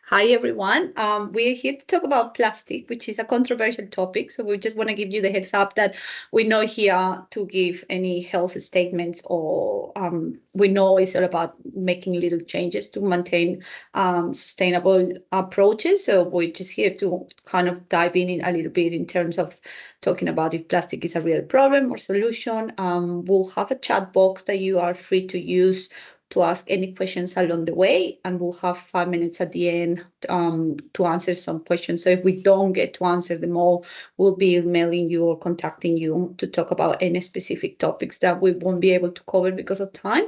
Hi, everyone. We're here to talk about plastic, which is a controversial topic. So we just want to give you the heads up that we're not here to give any health statements or we know it's all about making little changes to maintain sustainable approaches. So we're just here to kind of dive in a little bit in terms of talking about if plastic is a real problem or solution. We'll have a chat box that you are free to use to ask any questions along the way, and we'll have 5 minutes at the end to answer some questions. So if we don't get to answer them all, we'll be emailing you or contacting you to talk about any specific topics that we won't be able to cover because of time.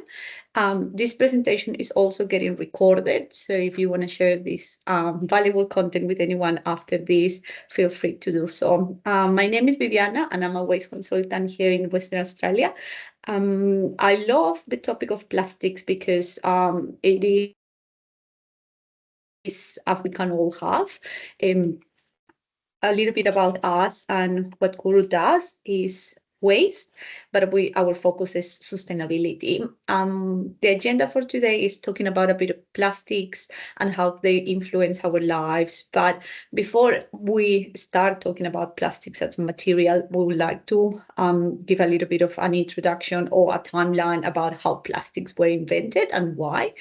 This presentation is also getting recorded, so if you want to share this valuable content with anyone after this, feel free to do so. My name is Viviana, and I'm a waste consultant here in Western Australia. I love the topic of plastics because it is, as we can all have. A little bit about us and what Gurru does is waste, but our focus is sustainability. The agenda for today is talking about a bit of plastics and how they influence our lives. But before we start talking about plastics as a material, we would like to give a little bit of an introduction or a timeline about how plastics were invented and why.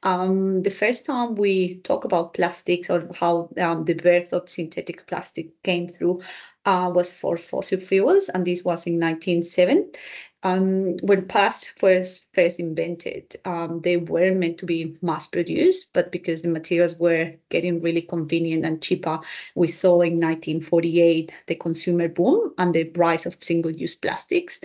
The first time we talk about plastics or how the birth of synthetic plastic came through was for fossil fuels, and this was in 1907. When plastic was first invented, they were meant to be mass produced, but because the materials were getting really convenient and cheaper, we saw in 1948 the consumer boom and the rise of single-use plastics.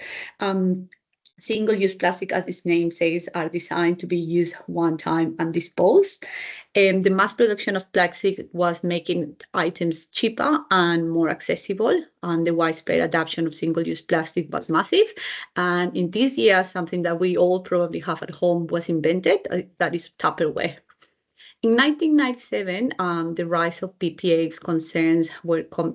Single-use plastic, as its name says, are designed to be used one time and disposed. The mass production of plastic was making items cheaper and more accessible, and the widespread adoption of single-use plastic was massive. And in this year, something that we all probably have at home was invented, that is Tupperware. In 1997, the rise of BPA's concerns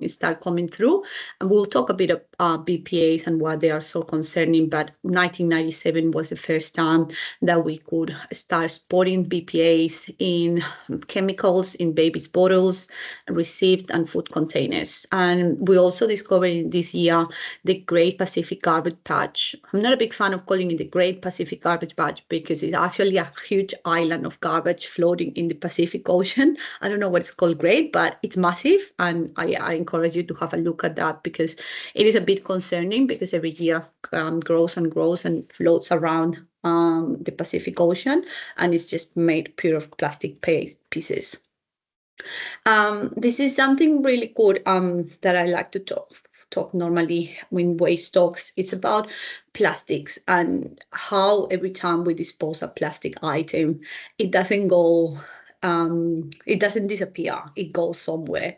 start coming through, and we'll talk a bit about BPAs and why they are so concerning. But 1997 was the first time that we could start spotting BPAs in chemicals in babies' bottles, received, and food containers. And we also discovered this year the Great Pacific Garbage Patch. I'm not a big fan of calling it the Great Pacific Garbage Patch because it's actually a huge island of garbage floating in the Pacific Ocean. I don't know what it's called great, but it's massive. And I encourage you to have a look at that because it is a bit concerning because every year grows and grows and floats around the Pacific Ocean, and it's just made pure of plastic pieces. This is something really good that I like to talk normally when waste talks. It's about plastics and how every time we dispose a plastic item, it doesn't go it doesn't disappear, it goes somewhere.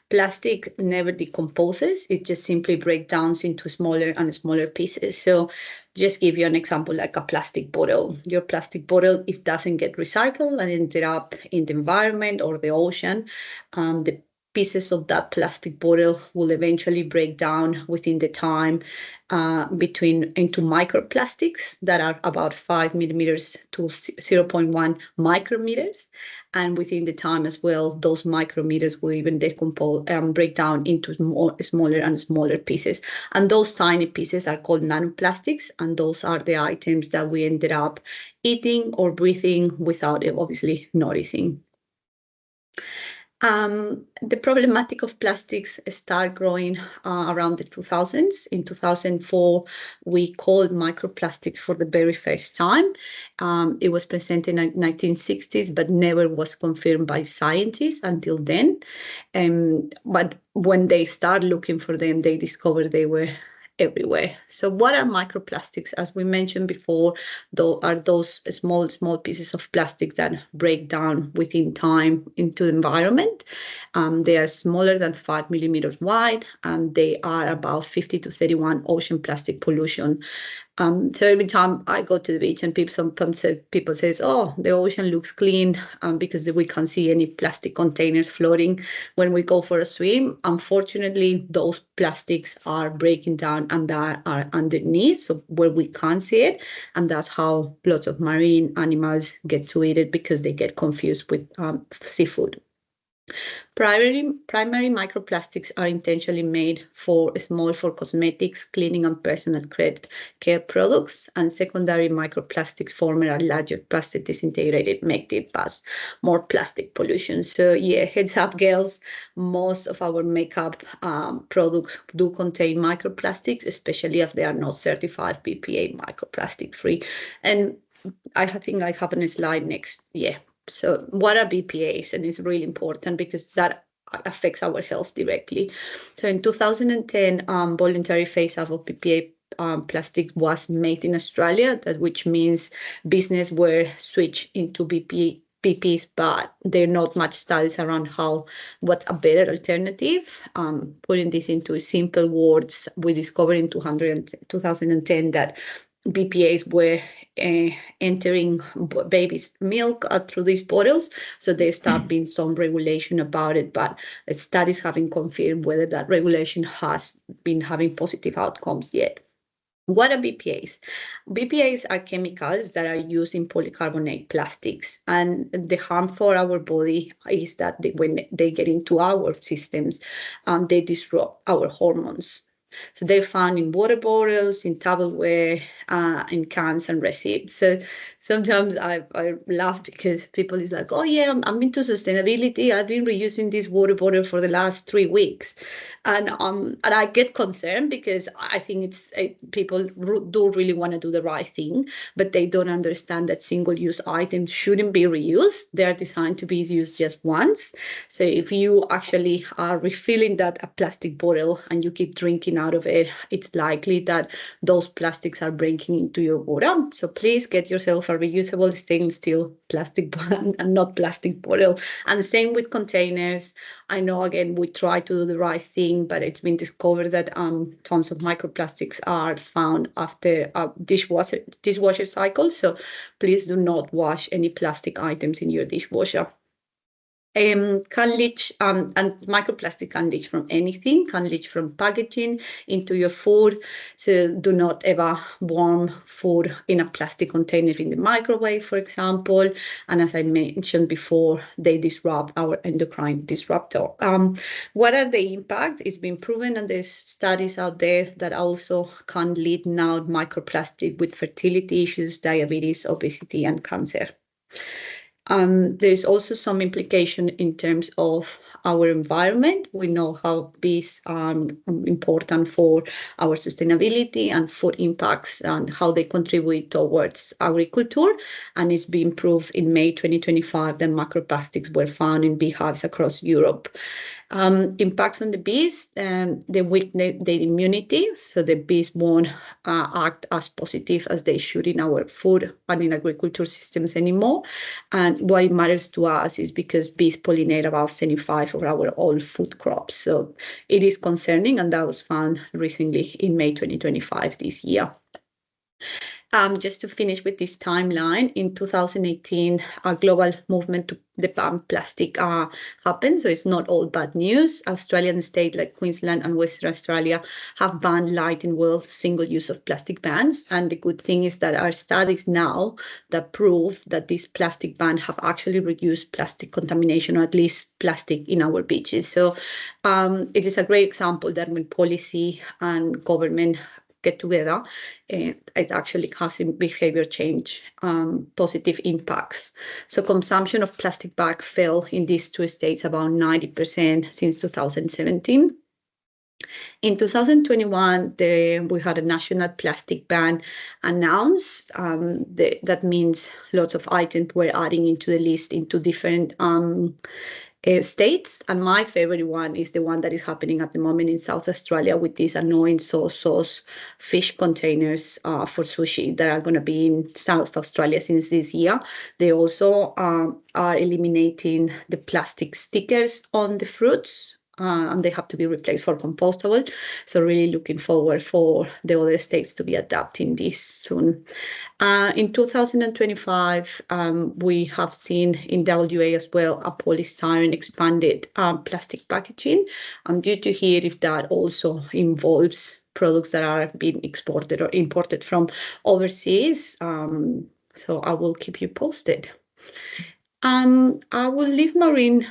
Plastic never decomposes, it just simply breaks down into smaller and smaller pieces. So just give you an example, like a plastic bottle. Your plastic bottle, if it doesn't get recycled and ended up in the environment or the ocean, the pieces of that plastic bottle will eventually break down within the time into microplastics that are about 5 millimeters to 0.1 micrometers. And within the time as well, those micrometers will even decompose and break down into smaller and smaller pieces. And those tiny pieces are called nanoplastics. And those are the items that we ended up eating or breathing without it obviously noticing. The problematic of plastics start growing around the 2000s. In 2004, we called microplastics for the very first time. It was presented in the 1960s, but never was confirmed by scientists until then. But when they start looking for them, they discovered they were everywhere. So what are microplastics? As we mentioned before, are those small pieces of plastic that break down within time into the environment. They are smaller than 5 millimeters wide, and they are about 50 to 31 ocean plastic pollution. So every time I go to the beach and people say, oh, the ocean looks clean because we can't see any plastic containers floating when we go for a swim. Unfortunately, those plastics are breaking down and are underneath, so where we can't see it. And that's how lots of marine animals get to eat it because they get confused with seafood. Primary microplastics are intentionally made for cosmetics, cleaning, and personal care products, and secondary microplastics form a larger plastic disintegrated, make it pass more plastic pollution. So yeah, heads up, girls, most of our makeup products do contain microplastics, especially if they are not certified BPA microplastic free. And I think I have a slide next. Yeah. So what are BPAs? And it's really important because that affects our health directly. So in 2010, voluntary phase out of BPA plastic was made in Australia, which means business were switched into BPs, but there are not much studies around what's a better alternative. Putting this into simple words, we discovered in 2010 that BPAs were entering babies' milk through these bottles. So there start being some regulation about it, but studies haven't confirmed whether that regulation has been having positive outcomes yet. What are BPAs? BPAs are chemicals that are used in polycarbonate plastics, and the harm for our body is that when they get into our systems, they disrupt our hormones. So they're found in water bottles, in tableware, in cans and receipts. So sometimes I laugh because people is like, oh yeah, I'm into sustainability. I've been reusing this water bottle for the last 3 weeks. And I get concerned because I think people do really want to do the right thing, but they don't understand that single-use items shouldn't be reused. They're designed to be used just once. So if you actually are refilling that a plastic bottle and you keep drinking out of it, it's likely that those plastics are breaking into your water. So please get yourself a reusable stainless steel plastic bottle and not plastic bottle. And the same with containers. I know, again, we try to do the right thing, but it's been discovered that tons of microplastics are found after a dishwasher cycle. So please do not wash any plastic items in your dishwasher. Can leach, and microplastic can leach from anything, can leach from packaging into your food. So do not ever warm food in a plastic container in the microwave, for example. And as I mentioned before, they disrupt our endocrine disruptor. What are the impacts? It's been proven, and there's studies out there that also can lead now microplastic with fertility issues, diabetes, obesity, and cancer. There's also some implication in terms of our environment. We know how bees are important for our sustainability and food impacts and how they contribute towards agriculture. And it's been proved in May 2025 that microplastics were found in beehives across Europe. Impacts on the bees, they weaken their immunity, so the bees won't act as positive as they should in our food and in agriculture systems anymore. And what it matters to us is because bees pollinate about 75 of our all food crops. So it is concerning, and that was found recently in May 2025 this year. Just to finish with this timeline, in 2018, a global movement to ban plastic happened. So it's not all bad news. Australian states like Queensland and Western Australia have banned light and well single use of plastic bans. And the good thing is that our studies now that prove that this plastic ban have actually reduced plastic contamination, or at least plastic in our beaches. So it is a great example that when policy and government get together, it actually causing behavior change, positive impacts. So consumption of plastic bag fell in these two states about 90% since 2017. In 2021, we had a national plastic ban announced. That means lots of items were adding into the list into different states, and my favorite one is the one that is happening at the moment in South Australia with these annoying soy sauce fish containers for sushi that are going to be in South Australia since this year. They also are eliminating the plastic stickers on the fruits. And they have to be replaced for compostable. So really looking forward for the other states to be adapting this soon. In 2025, we have seen in WA as well a polystyrene expanded plastic packaging. I'm due to hear if that also involves products that are being exported or imported from overseas. So I will keep you posted. I will leave Maureen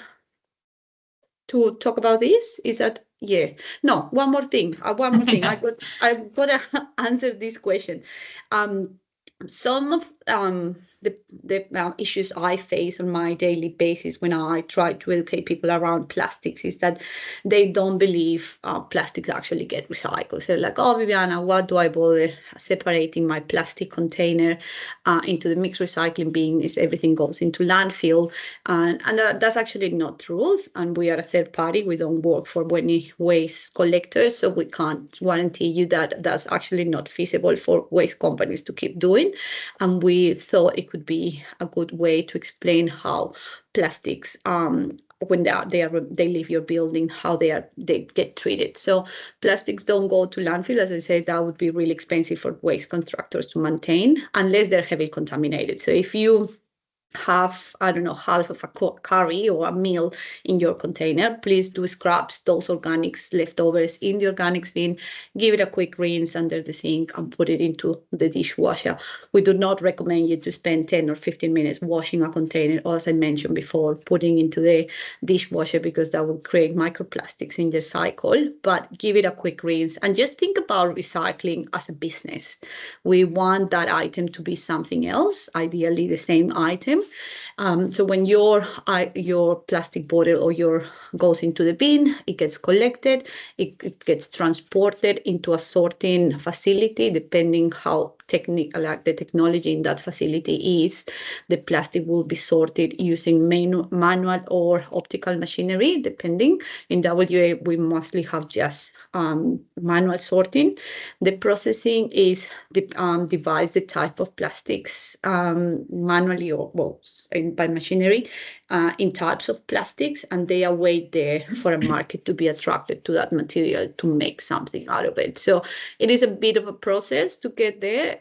to talk about this? Is that, yeah? No, one more thing. I got to answer this question. Some of the issues I face on my daily basis when I try to educate people around plastics is that they don't believe plastics actually get recycled. So like, oh, Viviana, what do I bother separating my plastic container into the mixed recycling bin? Is everything goes into landfill? And that's actually not true. And we are a third party. We don't work for any waste collectors, so we can't guarantee you that that's actually not feasible for waste companies to keep doing. And we thought it could be a good way to explain how plastics, when they leave your building, how they get treated. So plastics don't go to landfill. As I said, that would be really expensive for waste contractors to maintain unless they're heavily contaminated. So if you have, I don't know, half of a curry or a meal in your container, please do scraps those organics leftovers in the organics bin, give it a quick rinse under the sink and put it into the dishwasher. We do not recommend you to spend 10 or 15 minutes washing a container, or as I mentioned before, putting into the dishwasher, because that will create microplastics in the cycle. But give it a quick rinse and just think about recycling as a business. We want that item to be something else, ideally the same item. So when your plastic bottle or goes into the bin, it gets collected, it gets transported into a sorting facility, depending how the technology in that facility is. The plastic will be sorted using manual or optical machinery, depending. In WA, we mostly have just manual sorting. The processing is divides the type of plastics manually or by machinery in types of plastics, and they are weighed there for a market to be attracted to that material to make something out of it. So it is a bit of a process to get there.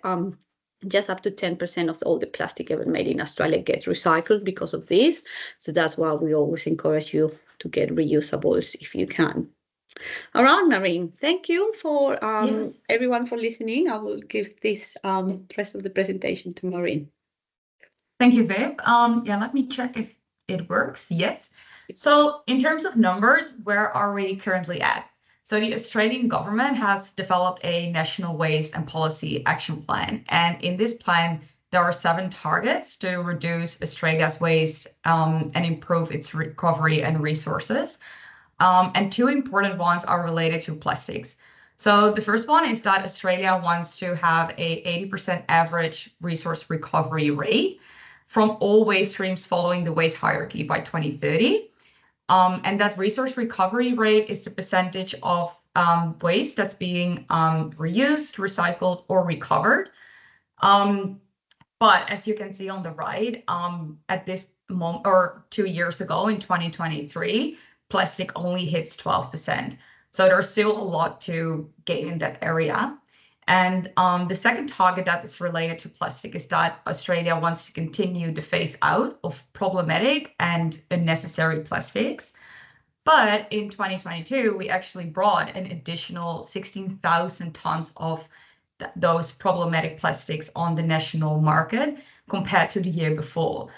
Just up to 10% of all the plastic ever made in Australia gets recycled because of this. So that's why we always encourage you to get reusables if you can. All right, Maureen, thank you for everyone for listening. I will give this rest of the presentation to Maureen. Thank you, Viv. Yeah, let me check if it works. Yes. So in terms of numbers, where are we currently at? So the Australian government has developed a National Waste and Policy Action Plan. And in this plan, there are 7 targets to reduce Australia's waste and improve its recovery and resources. And 2 important ones are related to plastics. So the first one is that Australia wants to have a 80% average resource recovery rate from all waste streams following the waste hierarchy by 2030. And that resource recovery rate is the percentage of waste that's being reused, recycled, or recovered. But as you can see on the right, at this moment, or 2 years ago in 2023, plastic only hits 12%. So there's still a lot to gain in that area. And the second target that is related to plastic is that Australia wants to continue the phase out of problematic and unnecessary plastics. But in 2022, we actually brought an additional 16,000 tons of those problematic plastics on the national market compared to the year before.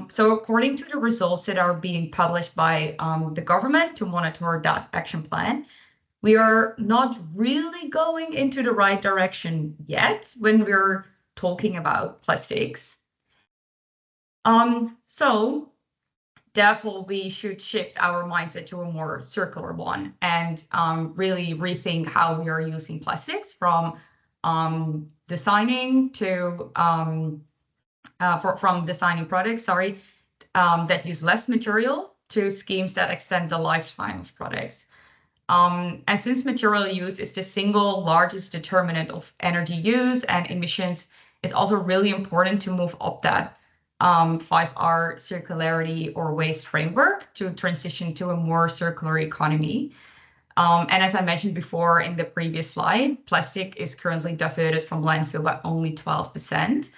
So according to the results that are being published by the government to monitor that action plan, we are not really going into the right direction yet when we're talking about plastics. So therefore, we should shift our mindset to a more circular one and really rethink how we are using plastics, from designing to from designing products, that use less material, to schemes that extend the lifetime of products. And since material use is the single largest determinant of energy use and emissions, it's also really important to move up that 5R circularity or waste framework to transition to a more circular economy. And as I mentioned before in the previous slide, plastic is currently diverted from landfill by only 12%.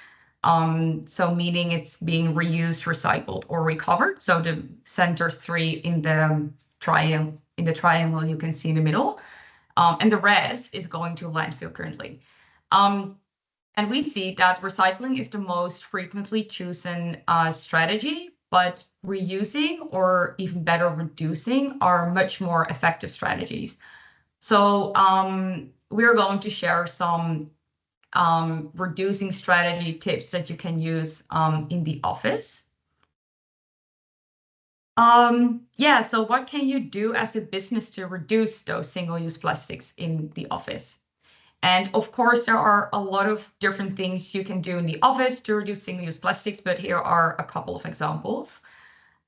So meaning it's being reused, recycled, or recovered. So the center 3 in the triangle you can see in the middle, and the rest is going to landfill currently. And we see that recycling is the most frequently chosen strategy but reusing, or even better, reducing, are much more effective strategies. So we're going to share some reducing strategy tips that you can use in the office. Yeah, so what can you do as a business to reduce those single-use plastics in the office? And of course, there are a lot of different things you can do in the office to reduce single-use plastics, but here are a couple of examples.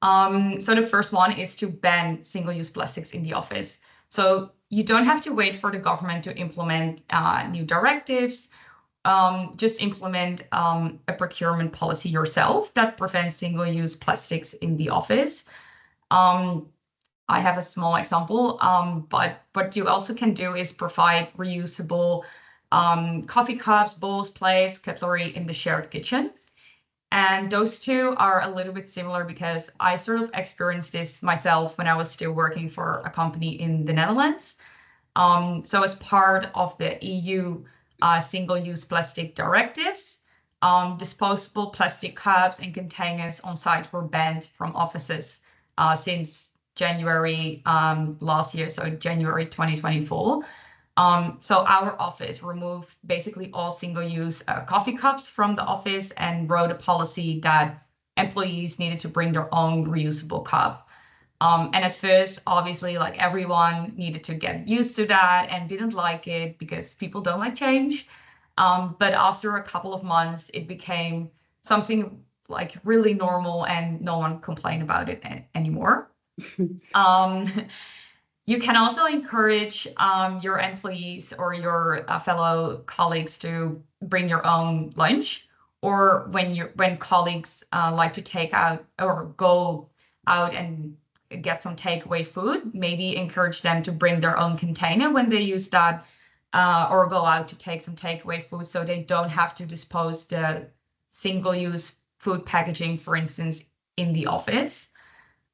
So the first one is to ban single-use plastics in the office. So you don't have to wait for the government to implement new directives. Just implement a procurement policy yourself that prevents single-use plastics in the office. I have a small example, but what you also can do is provide reusable coffee cups, bowls, plates, cutlery in the shared kitchen. And those two are a little bit similar because I sort of experienced this myself when I was still working for a company in the Netherlands. So as part of the EU single-use plastic directives, disposable plastic cups and containers on site were banned from offices since January last year, so January 2024. So our office removed basically all single-use coffee cups from the office and wrote a policy that employees needed to bring their own reusable cup. And at first, obviously, like everyone needed to get used to that and didn't like it because people don't like change. But after a couple of months, it became something like really normal and no one complained about it anymore. You can also encourage your employees or your fellow colleagues to bring your own lunch, or when colleagues like to take out or go out and get some takeaway food, maybe encourage them to bring their own container when they use that, or go out to take some takeaway food so they don't have to dispose the single-use food packaging, for instance, in the office.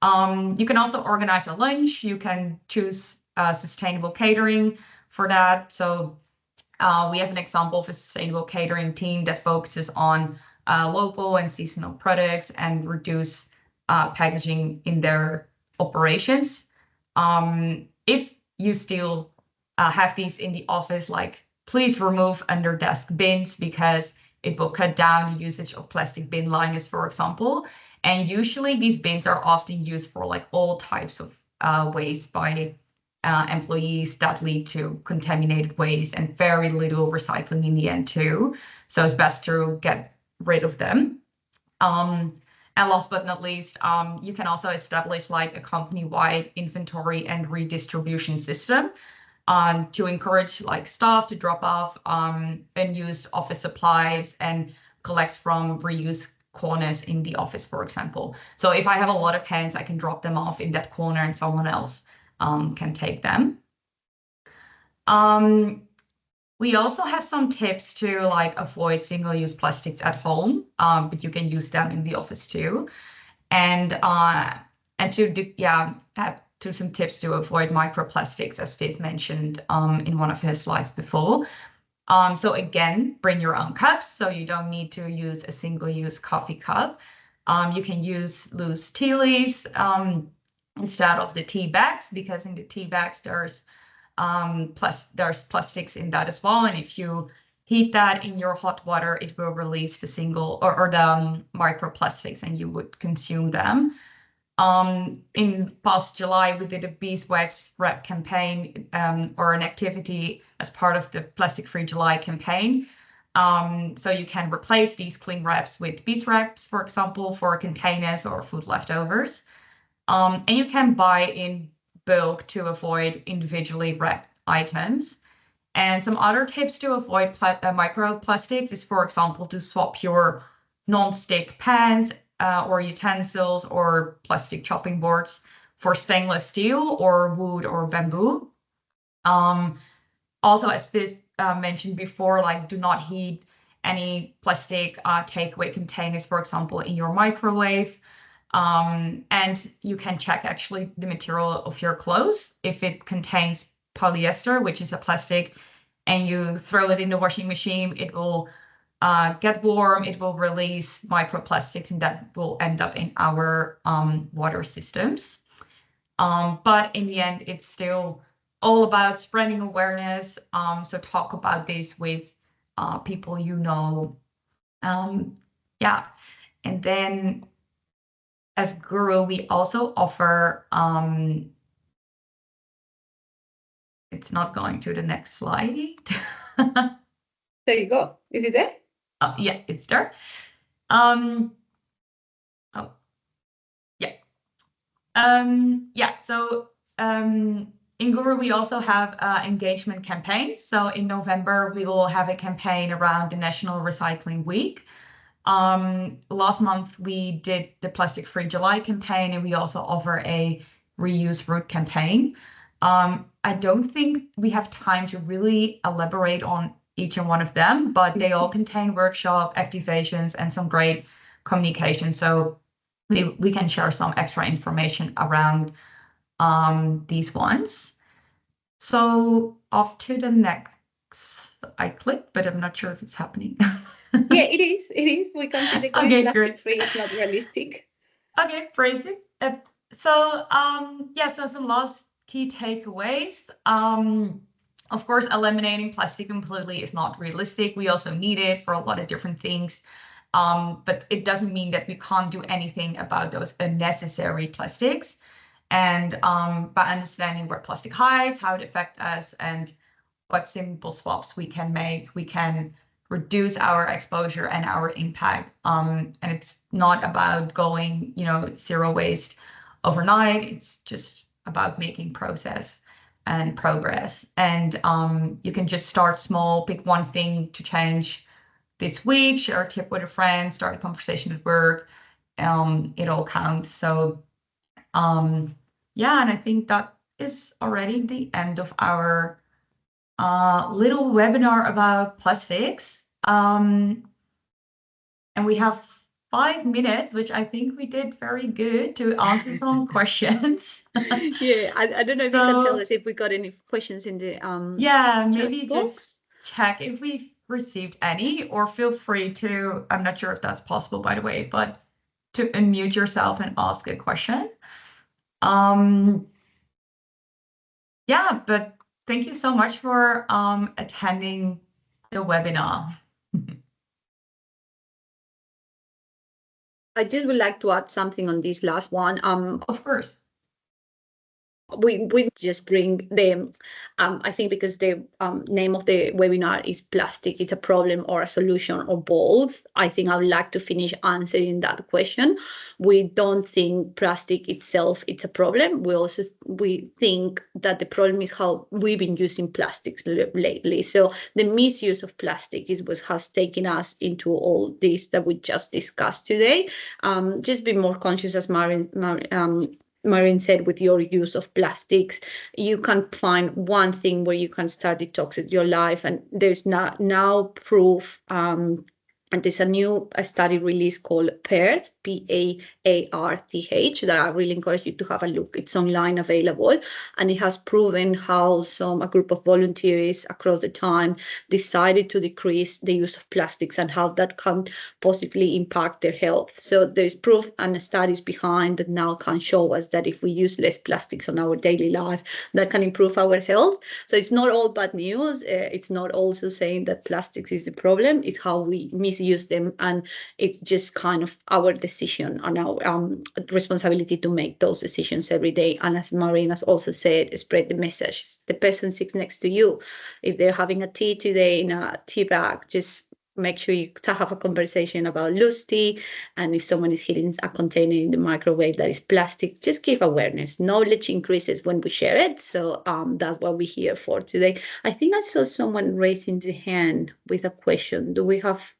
You can also organize a lunch. You can choose sustainable catering for that. So we have an example of a sustainable catering team that focuses on local and seasonal products and reduce packaging in their operations. If you still have these in the office, like please remove under desk bins because it will cut down the usage of plastic bin liners, for example. And usually these bins are often used for like all types of waste by employees that lead to contaminated waste and very little recycling in the end too. So it's best to get rid of them. And last but not least, you can also establish like a company-wide inventory and redistribution system to encourage like staff to drop off unused office supplies and collect from reuse corners in the office, for example. So if I have a lot of pens, I can drop them off in that corner and someone else can take them. We also have some tips to like avoid single-use plastics at home, but you can use them in the office too. And to do, have some tips to avoid microplastics, as Viv mentioned in one of her slides before. So again, bring your own cups, so you don't need to use a single-use coffee cup. You can use loose tea leaves instead of the tea bags, because in the tea bags there's plastics in that as well. And if you heat that in your hot water, it will release the the microplastics and you would consume them. In past July, we did a beeswax wrap campaign or an activity as part of the Plastic Free July campaign. So you can replace these cling wraps with beeswax, for example, for containers or food leftovers. And you can buy in bulk to avoid individually wrapped items. And some other tips to avoid microplastics is, for example, to swap your non-stick pans or utensils or plastic chopping boards for stainless steel or wood or bamboo. Also, as Viv mentioned before, like do not heat any plastic takeaway containers, for example, in your microwave. And you can check actually the material of your clothes. If it contains polyester, which is a plastic, and you throw it in the washing machine, it will get warm, it will release microplastics, and that will end up in our water systems. But in the end, it's still all about spreading awareness. So talk about this with people you know. Yeah. And then as Gurru, we also offer, it's not going to the next slide. There you go. Is it there? Oh, yeah, it's there. Oh, yeah. Yeah, so in Gurru, we also have engagement campaigns. So in November, we will have a campaign around the National Recycling Week. Last month, we did the Plastic Free July campaign, and we also offer a reuse route campaign. I don't think we have time to really elaborate on each and one of them, but they all contain workshop activations and some great communication. So we can share some extra information around these ones. So off to the next. I clicked, but I'm not sure if it's happening. Yeah, it is. It is. We can see the green Okay, plastic great. free is not realistic. Okay, praise it. So some last key takeaways. Of course, eliminating plastic completely is not realistic. We also need it for a lot of different things. But it doesn't mean that we can't do anything about those unnecessary plastics. And by understanding where plastic hides, how it affects us, and what simple swaps we can make, we can reduce our exposure and our impact. And it's not about going, zero waste overnight. It's just about making process and progress. And you can just start small, pick one thing to change this week, share a tip with a friend, start a conversation at work. It all counts. So yeah, and I think that is already the end of our little webinar about plastics. And we have 5 minutes, which I think we did very good to answer some questions. Yeah, I don't know if you can tell us if we got any questions in the yeah, chat maybe box. just check if we've received any, or feel free to, I'm not sure if that's possible, by the way, but to unmute yourself and ask a question. Yeah, but thank you so much for attending the webinar. I just would like to add something on this last one. Of course. We just bring them. I think because the name of the webinar is plastic, it's a problem or a solution or both. I think I would like to finish answering that question. We don't think plastic itself it's a problem. We think that the problem is how we've been using plastics lately. So the misuse of plastic is what has taken us into all this that we just discussed today. Just be more conscious, as Marin said, with your use of plastics. You can find one thing where you can start detoxing your life, and there's now proof. And there's a new study release called PARTH, PAARTH, that I really encourage you to have a look. It's online available, and it has proven how a group of volunteers across the time decided to decrease the use of plastics and how that can positively impact their health. So there's proof and studies behind that now can show us that if we use less plastics on our daily life, that can improve our health. So it's not all bad news. It's not also saying that plastics is the problem. It's how we misuse them, and it's just kind of our decision and our responsibility to make those decisions every day. And as Marina has also said, spread the message. The person sits next to you. If they're having a tea today in a tea bag, just make sure you have a conversation about loose tea. And if someone is hitting a container in the microwave that is plastic, just give awareness. Knowledge increases when we share it. So that's what we're here for today. I think I saw someone raising the hand with a question. Do we have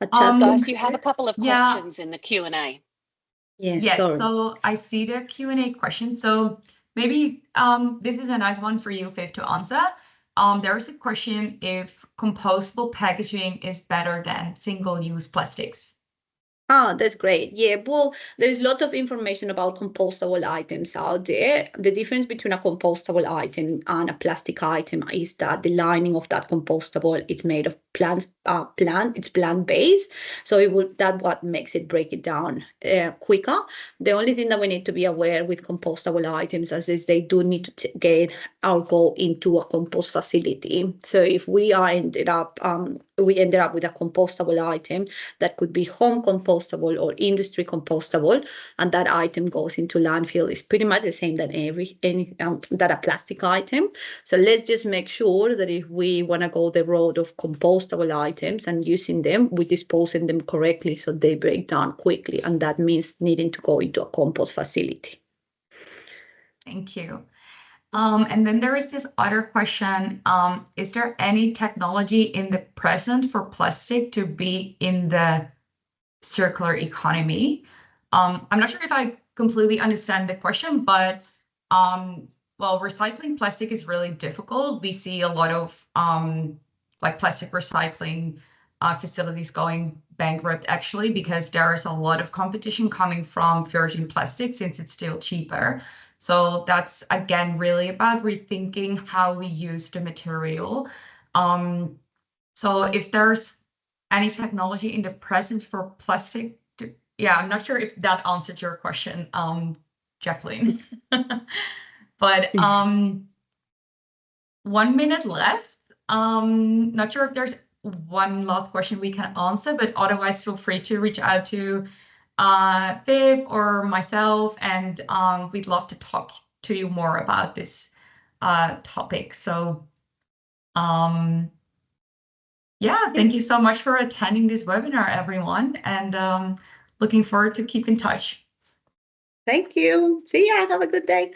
a chat? Guys, you have a couple of questions in the Q&A. Yes, so I see the Q&A question. So maybe this is a nice one for you, Viv, to answer. There is a question if compostable packaging is better than single-use plastics. Oh, that's great. Yeah, well, there's lots of information about compostable items out there. The difference between a compostable item and a plastic item is that the lining of that compostable is made of it's plant-based. So that what makes it break it down quicker. The only thing that we need to be aware with compostable items is they do need to get or go into a compost facility. So if we ended up with a compostable item, that could be home compostable or industry compostable, and that item goes into landfill, is pretty much the same than that a plastic item. So let's just make sure that if we want to go the road of compostable items and using them, we disposing them correctly so they break down quickly, and that means needing to go into a compost facility. Thank you. And then there is this other question. Is there any technology in the present for plastic to be in the circular economy? I'm not sure if I completely understand the question, but well, recycling plastic is really difficult. We see a lot of like plastic recycling facilities going bankrupt actually, because there is a lot of competition coming from virgin plastic since it's still cheaper. So that's, again, really about rethinking how we use the material. So if there's any technology in the present for plastic, yeah, I'm not sure if that answered your question, Jacqueline. But 1 minute left. Not sure if there's one last question we can answer, but otherwise feel free to reach out to Viv or myself, and we'd love to talk to you more about this topic. So yeah, thank you so much for attending this webinar, everyone, and looking forward to keep in touch. Thank you. See ya. Have a good day.